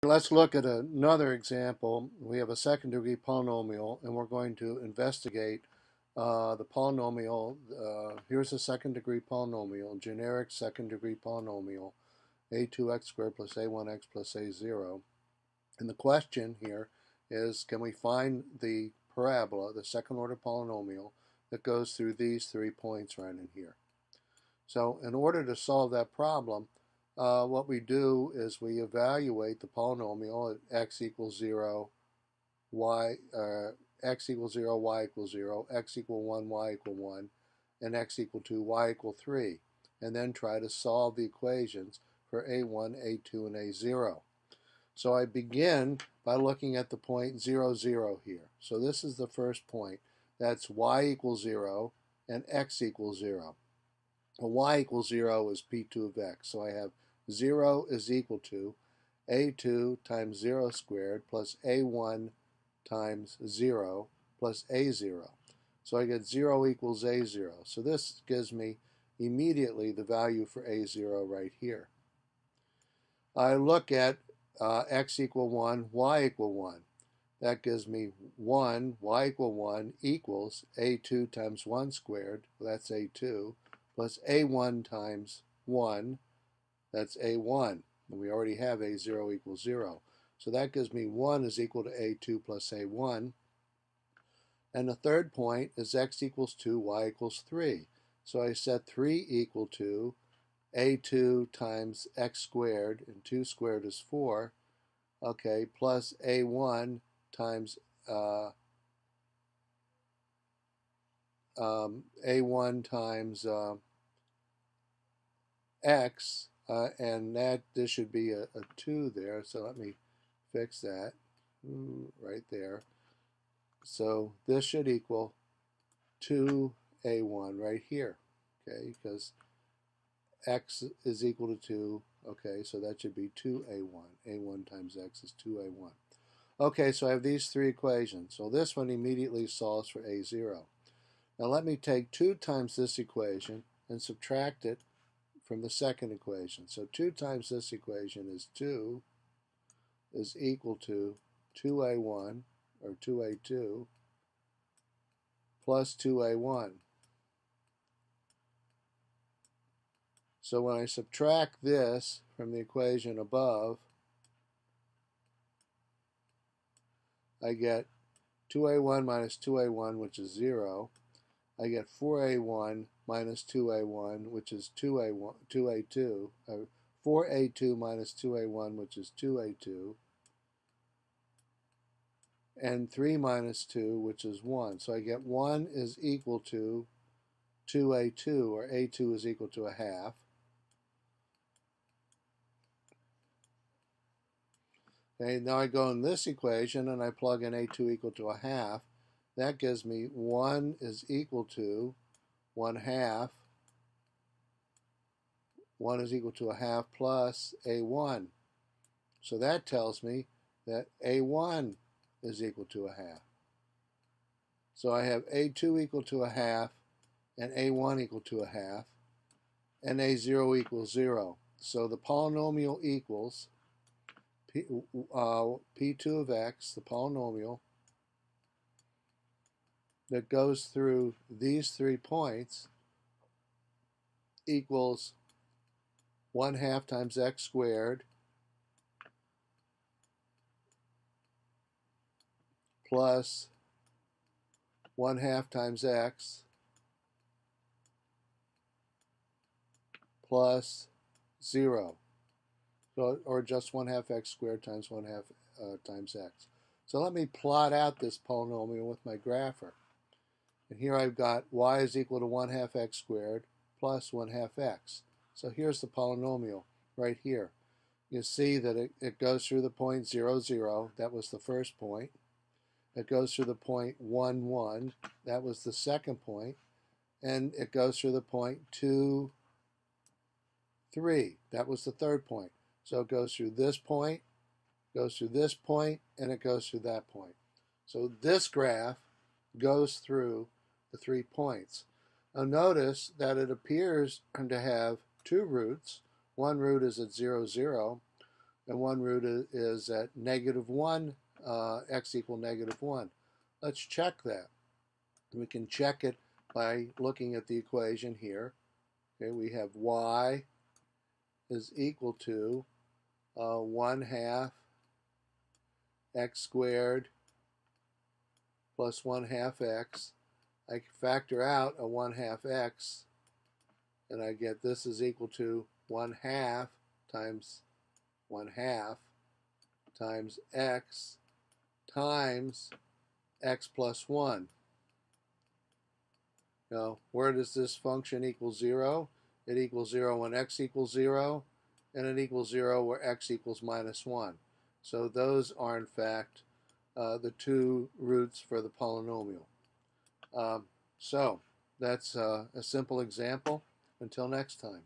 Let's look at another example. We have a second degree polynomial and we're going to investigate the polynomial. Here's a second degree polynomial, generic second degree polynomial, a2x squared plus a1x plus a0. And the question here is, can we find the parabola, the second order polynomial, that goes through these 3 points right in here? So in order to solve that problem, what we do is we evaluate the polynomial at x equals 0, x equals 0, y equals 0, x equal 1, y equal 1, and x equal 2, y equal 3, and then try to solve the equations for a1, a2, and a0. So I begin by looking at the point 0, 0 here. So this is the first point. That's y equals 0 and x equals 0. Well, y equals 0 is p2 of x. So I have 0 is equal to a2 times 0 squared plus a1 times 0 plus a0. So I get 0 equals a0. So this gives me immediately the value for a0 right here. I look at x equal 1, y equal 1. That gives me 1, y equal 1 equals a2 times 1 squared, well, that's a2, plus a1 times 1, that's a1. And we already have a0 equals 0. So that gives me 1 is equal to a2 plus a1. And the third point is x equals 2, y equals 3. So I set 3 equal to a2 times x squared, and 2 squared is 4, okay, plus a1 times a1 times x, and this should be a 2 there, so let me fix that right there. So this should equal 2a1 right here, okay, because x is equal to 2, okay, so that should be 2a1. a1 times x is 2a1. Okay, so I have these 3 equations. So this one immediately solves for a0. Now let me take 2 times this equation and subtract it from the second equation. So 2 times this equation is 2 is equal to 2a1 or 2a2 plus 2a1. So when I subtract this from the equation above, I get 2a1 minus 2a1, which is 0. I get 4a1 minus 2a1, which is 2a2, 4a2 minus 2a1, which is 2a2, and 3 minus 2, which is 1. So I get 1 is equal to 2a2, or a2 is equal to a half. Okay, now I go in this equation and I plug in a2 equal to a half. That gives me 1 is equal to 1 half. 1 is equal to a half plus a1. So that tells me that a1 is equal to a half. So I have a2 equal to a half and a1 equal to a half, and a0 equals 0. So the polynomial equals p2 of x, the polynomial, that goes through these 3 points equals 1 half times x squared plus 1 half times x plus 0. So, or just 1 half x squared times 1 half times x. So let me plot out this polynomial with my grapher. And here I've got y is equal to 1 half x squared plus 1 half x. So here's the polynomial right here. You see that it goes through the point 0, 0. That was the first point. It goes through the point 1, 1. That was the second point. And it goes through the point 2, 3. That was the third point. So it goes through this point, goes through this point, and it goes through that point. So this graph goes through the 3 points. Now notice that it appears to have 2 roots. One root is at 0, 0, and one root is at -1, x equal -1. Let's check that. We can check it by looking at the equation here. Okay, we have y is equal to 1/2 x squared plus 1/2 x. I factor out a 1/2 x, and I get this is equal to 1/2 times 1/2 times x times x plus 1. Now, where does this function equal 0? It equals 0 when x equals 0, and it equals 0 where x equals -1. So those are, in fact, the two roots for the polynomial. So that's a simple example. Until next time.